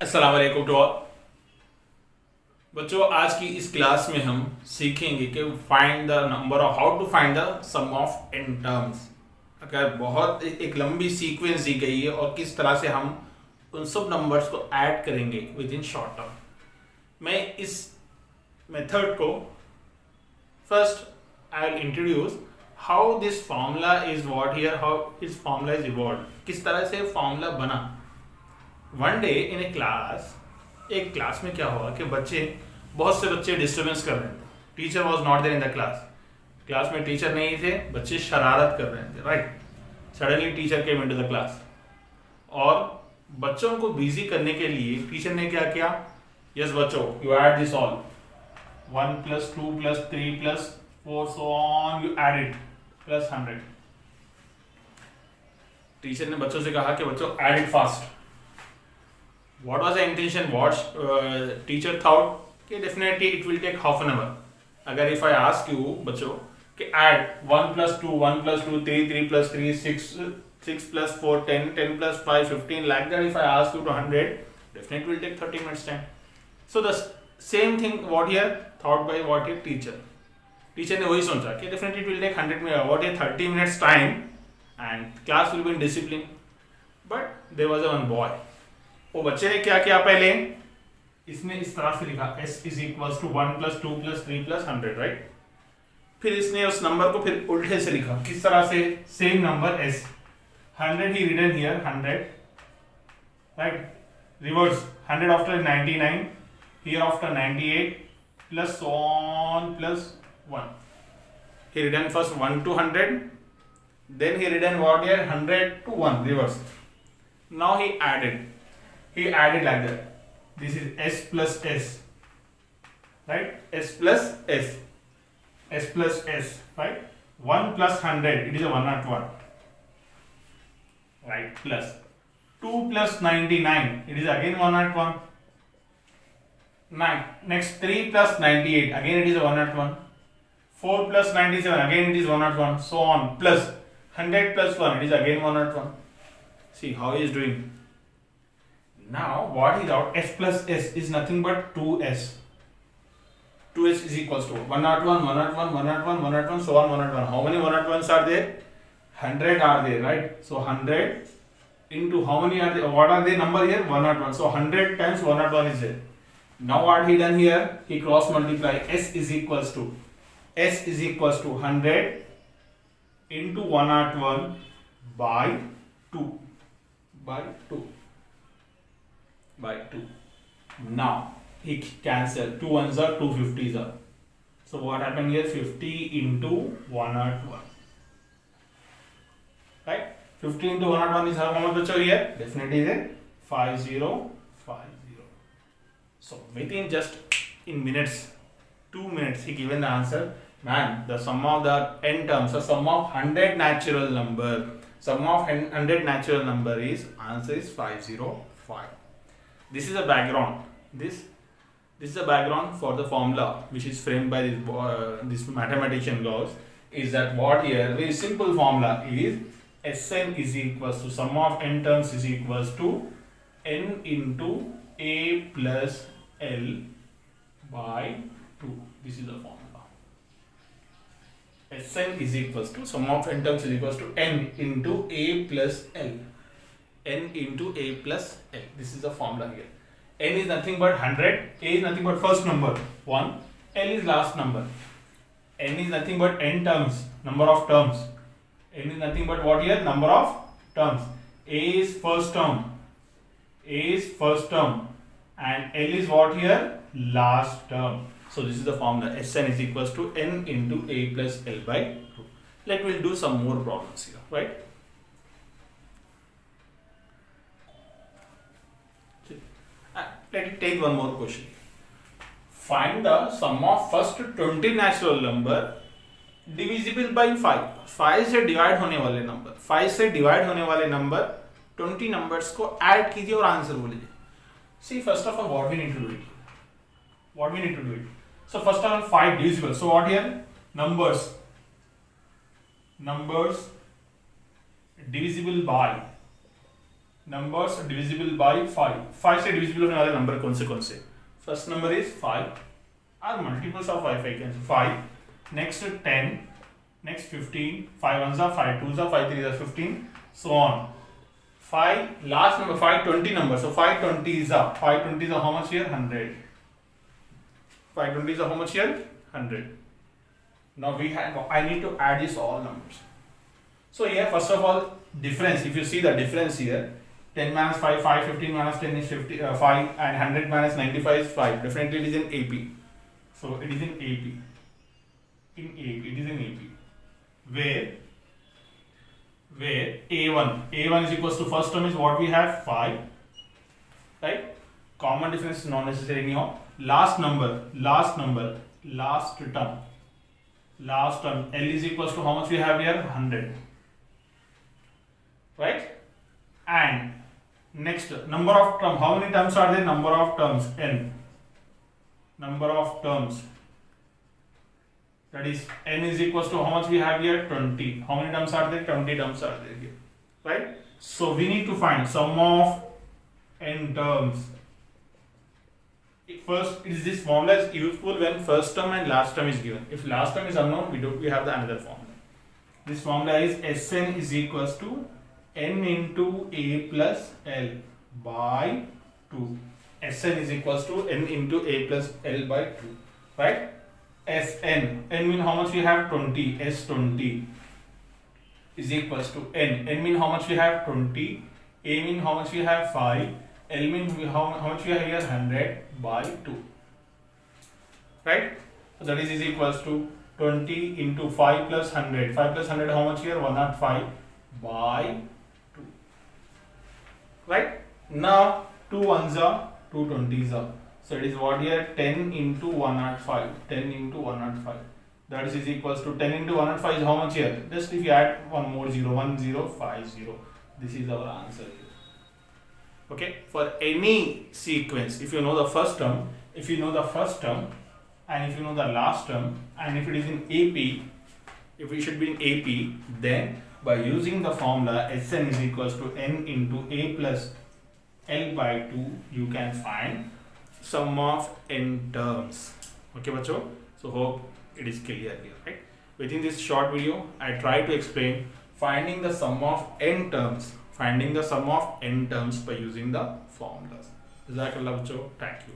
अस्सलाम वालेकुम to all बच्चों। आज की इस क्लास में हम सीखेंगे कि find the number of how to find the sum of n terms. अगर बहुत एक लंबी सीक्वेंस दी गई है और किस तरह से हम उन सब नंबर्स को ऐड करेंगे विद इन शॉर्ट टर्म। मैं इस मेथड को first I will introduce how this formula is what here, how this formula is evolve, किस तरह से फॉर्मूला बना। One day in A class, एक क्लास में क्या हुआ कि बहुत से बच्चे डिस्टर्बेंस कर रहे थे। Teacher was not there in the class. Class में टीचर नहीं थे, बच्चे शरारत कर रहे थे, right. Suddenly teacher came into the class और बच्चों को बिजी करने के लिए टीचर ने क्या किया, यस बच्चों you add this all 1 + 2 + 3 + 4 so on, you add it plus 100। Teacher ने बच्चों से कहा कि बच्चों add it fast. What was the intention? What teacher thought कि definitely it will take half an hour. अगर if I ask you बच्चों कि add 1 + 2 1 + 2 3 3 + 3 6 6 + 4 10 10 + 5 15 like that, if I ask you to 100, definitely will take 30 minutes time. So the same thing what here thought by what here teacher. Teacher ने वही सोचा कि definitely it will take 100 minutes, what here 30 minutes time and class will be in discipline. But there was a one boy. वो बच्चे ने क्या किया, पहले इसने इस तरह से लिखा s = 1 + 2 + 3 + 100, राइट। फिर इसने उस नंबर को फिर उल्टे से लिखा, किस तरह से, सेम नंबर s 100 ही written here 100, right, reverse 100 after 99 here after 98 plus on plus 1। he written first 1 to 100, then he written what here 100 to 1 reverse. Now he added like that. This is s plus s, right? S plus s, s plus s, right? 1 plus 100, it is a 101, right? Plus 2 plus 99, it is again 101. 9. Next 3 plus 98, again it is a 101. 4 plus 97, again it is 101. So on. Plus 100 plus 1, it is again 101. See how he is doing. Now what is out? S plus s is nothing but 2s. 2s is equals to 101, 101, 101, 101, so on 101. How many 101s are there? 100 are there, right? So 100 into how many are there? What are the number here? 101. So 100 times 101 is there. Now what he done here? He cross multiply. S is equals to 100 into 101 by 2 by 2. Now he cancel 2 ones are 2 50s are. So what happened here? 50 into 101, right? 50 into 101 is how much here? Definitely is 5050. So within just in minutes, 2 minutes, he given the answer. Man, the sum of the n terms, the sum of 100 natural number, sum of 100 natural number is answer is 505. This is a background. This is a background for the formula which is framed by this mathematician laws. Is that what here? Very simple formula is Sn is equals to sum of n terms is equals to n into a plus l by 2. This is the formula. Sn is equals to sum of n terms is equals to n into a plus l. n into a plus l. This is the formula here. n is nothing but 100, a is nothing but first number 1, l is last number. n is nothing but n terms, number of terms. n is nothing but what here? Number of terms. a is first term and l is what here? Last term. So this is the formula. Sn is equals to n into a plus l by 2. We'll do some more problems here, right? Let me take one more question. Find the sum of first 20 natural number divisible by 5. 5 से divide होने वाले number, 5 से divide होने वाले number 20 numbers को add कीजिए और answer बोलिए. See first of all what we need to do it. So first of all 5 divisible. So what here? Numbers divisible by numbers divisible by 5. 5 से divisible होने वाले number कौन से? First number is 5 are multiples of 5. I can say 5, next 10, next 15, 5 ones are 5 twos are 5 threes are 15, so on. 5 last number 520 number, so 520s are how much here? 100. 520s are how much here? 100. Now I need to add these all numbers. So here first of all difference, if you see the difference here, 10 minus 5, 5, 15 minus 10 is 5, and 100 minus 95 is 5. Definitely it is in AP. So it is in AP. It is in AP. Where A1 is equals to first term is what we have? 5. Right? Common difference is not necessary anyhow. Last term L is equals to how much we have here? 100. Right? And next number of terms. How many terms are there? Number of terms n. Number of terms, that is n is equals to how much we have here? 20. How many terms are there? 20 terms are there here. Right? So we need to find sum of n terms. First, is this formula is useful when first term and last term is given. If last term is unknown, we have the another formula. This formula is Sn is equals to n into a plus l by 2. Sn is equals to n into a plus l by 2. Right? Sn, n mean how much we have? 20. S20 is equals to n. N mean how much we have? 20. A mean how much we have? 5. L mean how much we have here? 100 by 2. Right? So that is equals to 20 into 5 plus 100. 5 plus 100 how much here? 105 by 2. Right? Now 2 ones are 2 20s are. So it is what here? 10 into 105. 10 into 105. That is equals to 10 into 105 is how much here? Just if you add one more 0, 1050. This is our answer here. Okay, for any sequence, if you know the first term, and if you know the last term, and if it is in AP, if it should be in AP, then by using the formula Sn is equals to n into a plus l by 2, you can find sum of n terms. Okay, bacho? So hope it is clear here, right? Within this short video, I try to explain finding the sum of n terms by using the formulas. Jazakallah bacho. Thank you.